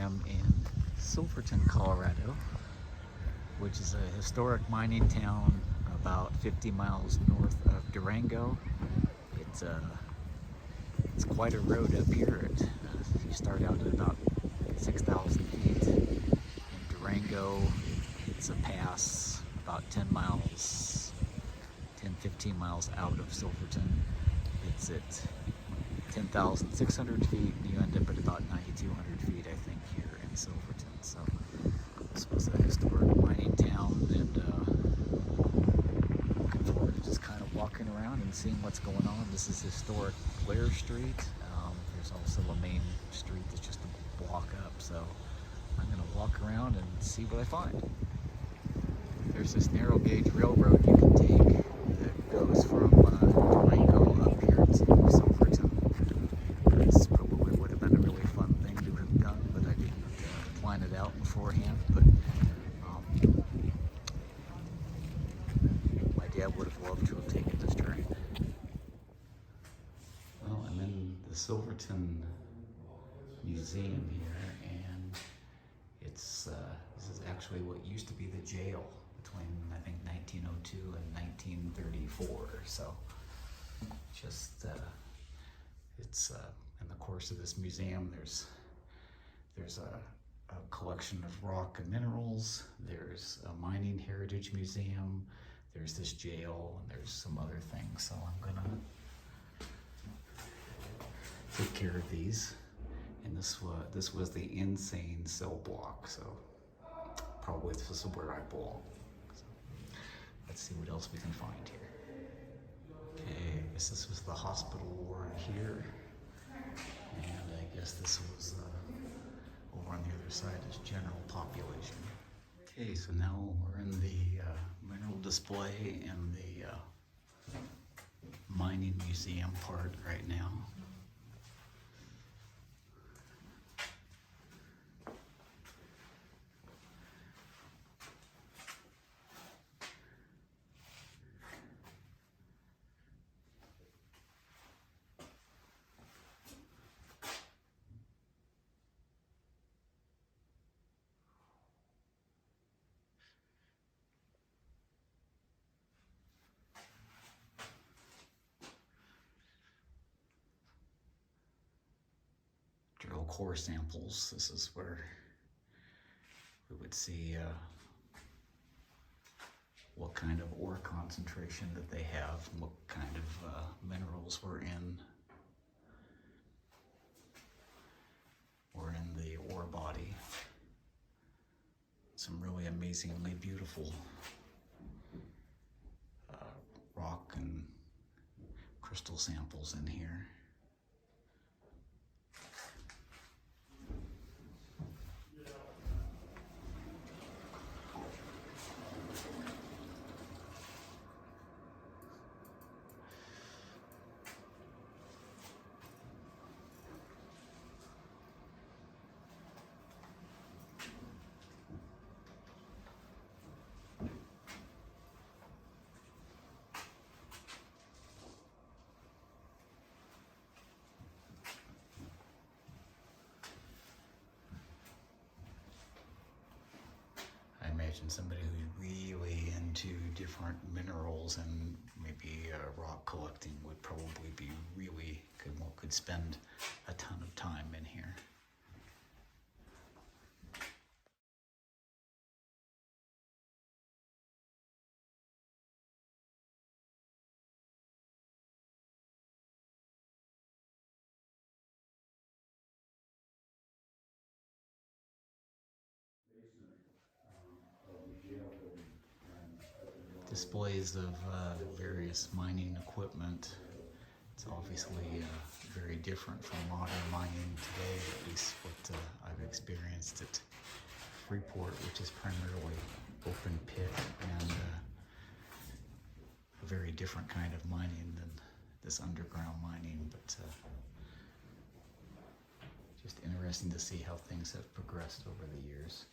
am in Silverton, Colorado, which is a historic mining town about 50 miles north of Durango. It's quite a road up here. You start out at about 6,000 feet. In Durango, it's a pass about 10 miles, 15 miles out of Silverton. It's at 10,600 feet, and you end up at about 9,200 feet, I think, here in Silverton. So this was a historic mining town, and looking forward to just kind of walking around and seeing what's going on. This is historic Blair Street. There's also a main street that's just a block up, so I'm going to walk around and see what I find. There's this narrow gauge railroad you can take that goes from Durango up here to Silverton. This probably would have been a really fun thing to have done, but I didn't plan it out beforehand. But my dad would have loved to have taken this train. Well, I'm in the Silverton Museum here, and this is actually what used to be the jail between, I think, 1902 and 1934. So just it's in the course of this museum, there's a collection of rock and minerals, there's a mining heritage museum, there's this jail, and there's some other things. So I'm gonna take care of these. And this was the insane cell block, so probably this is where I belong. So let's see what else we can find here. Okay, I guess this was the hospital ward here, and I guess this was over on the other side is general population. Okay, so now we're in the mineral display and the mining museum part right now. Drill core samples. This is where we would see what kind of ore concentration that they have, and what kind of minerals were in the ore body. Some really amazingly beautiful rock and crystal samples in here. Imagine somebody who's really into different minerals and maybe rock collecting would probably be really could spend a ton of time in here. Displays of various mining equipment. It's obviously very different from modern mining today, at least what I've experienced at Freeport, which is primarily open pit and a very different kind of mining than this underground mining, but just interesting to see how things have progressed over the years.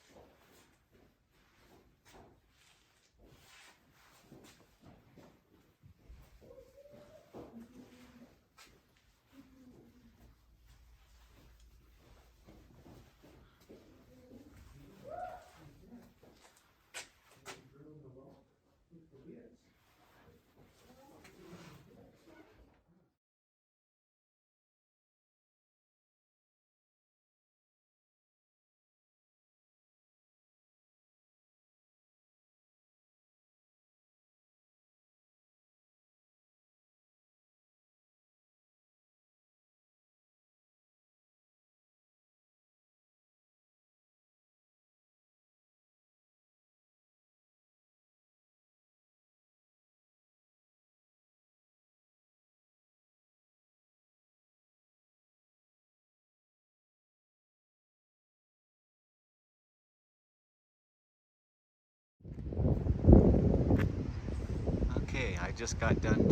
Okay, I just got done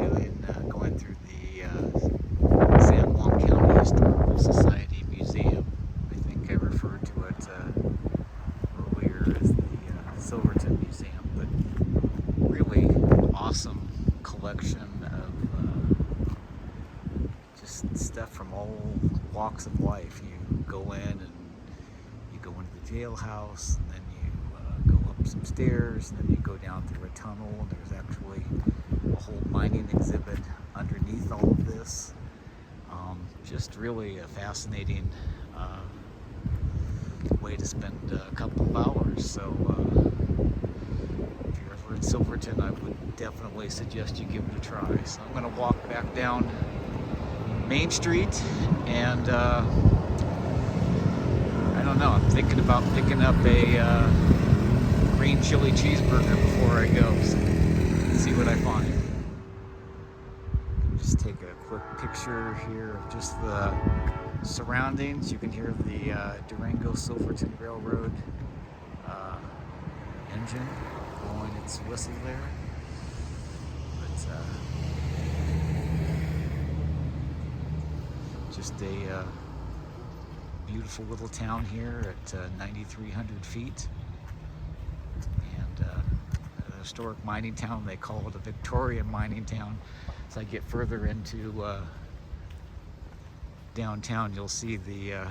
going through the San Juan County Historical Society Museum. I think I referred to it earlier as the Silverton Museum, but really awesome collection of just stuff from all walks of life. You go in and you go into the jailhouse, and then you go up some stairs, and then you go down through a tunnel, and there's actually a whole mining exhibit underneath all of this. Just really a fascinating way to spend a couple of hours. So if you're ever in Silverton, I would definitely suggest you give it a try. So I'm going to walk back down Main Street, and I don't know, I'm thinking about picking up a green chili cheeseburger before I go, so see what I find. Just take a quick picture here of just the surroundings. You can hear the Durango-Silverton Railroad engine blowing its whistle there. But just a beautiful little town here at 9,300 feet. And a historic mining town. They call it a Victorian mining town. As I get further into downtown, you'll see a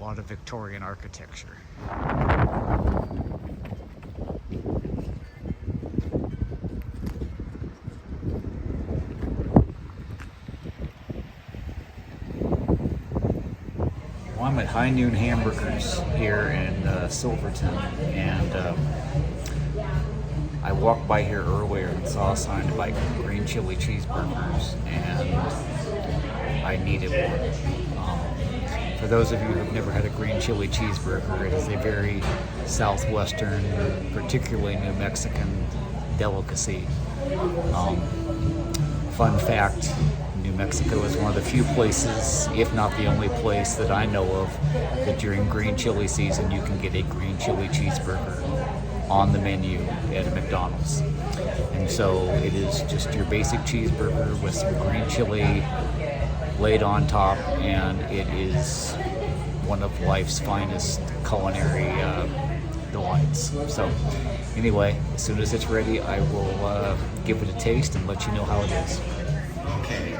lot of Victorian architecture. Well, I'm at High Noon Hamburgers here in Silverton, and I walked by here earlier and saw a sign about green chili cheeseburgers, and I needed one. For those of you who've never had a green chili cheeseburger, it is a very southwestern, particularly New Mexican delicacy. Fun fact, New Mexico is one of the few places, if not the only place that I know of, that during green chili season you can get a green chili cheeseburger on the menu at a McDonald's. And so it is just your basic cheeseburger with some green chili laid on top, and it is one of life's finest culinary delights. So anyway, as soon as it's ready, I will give it a taste and let you know how it is. Okay,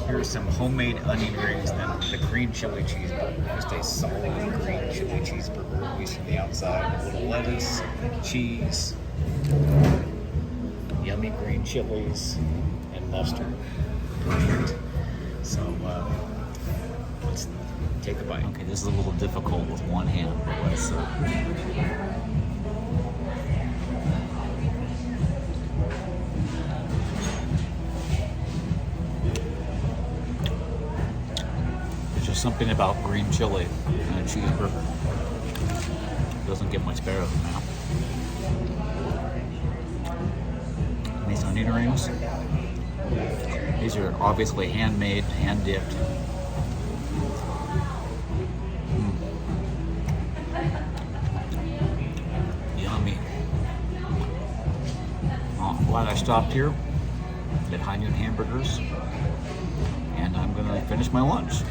here's some homemade onion rings, and then the green chili cheeseburger. Just a solid green chili cheeseburger, at least from the outside. A little lettuce, cheese, yummy green chilies, and mustard. Perfect. So let's take a bite. Okay, this is a little difficult with one hand, but let's there's just something about green chili and a cheeseburger. It doesn't get much better than that. And these onion rings, these are obviously handmade, hand-dipped. Yummy. I'm glad I stopped here at High Noon Hamburgers, and I'm going to finish my lunch.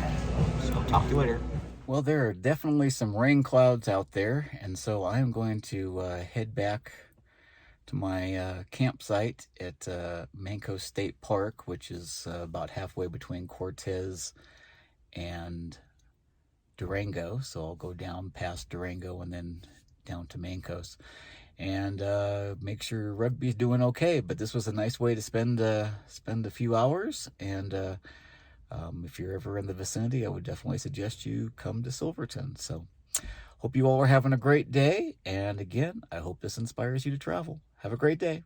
So talk to you later. Well, there are definitely some rain clouds out there, and so I am going to head back to my campsite at Mancos State Park, which is about halfway between Cortez and Durango. So I'll go down past Durango and then down to Mancos, and make sure rugby's doing okay. But this was a nice way to spend a few hours, and if you're ever in the vicinity, I would definitely suggest you come to Silverton. So hope you all are having a great day, and again, I hope this inspires you to travel. Have a great day.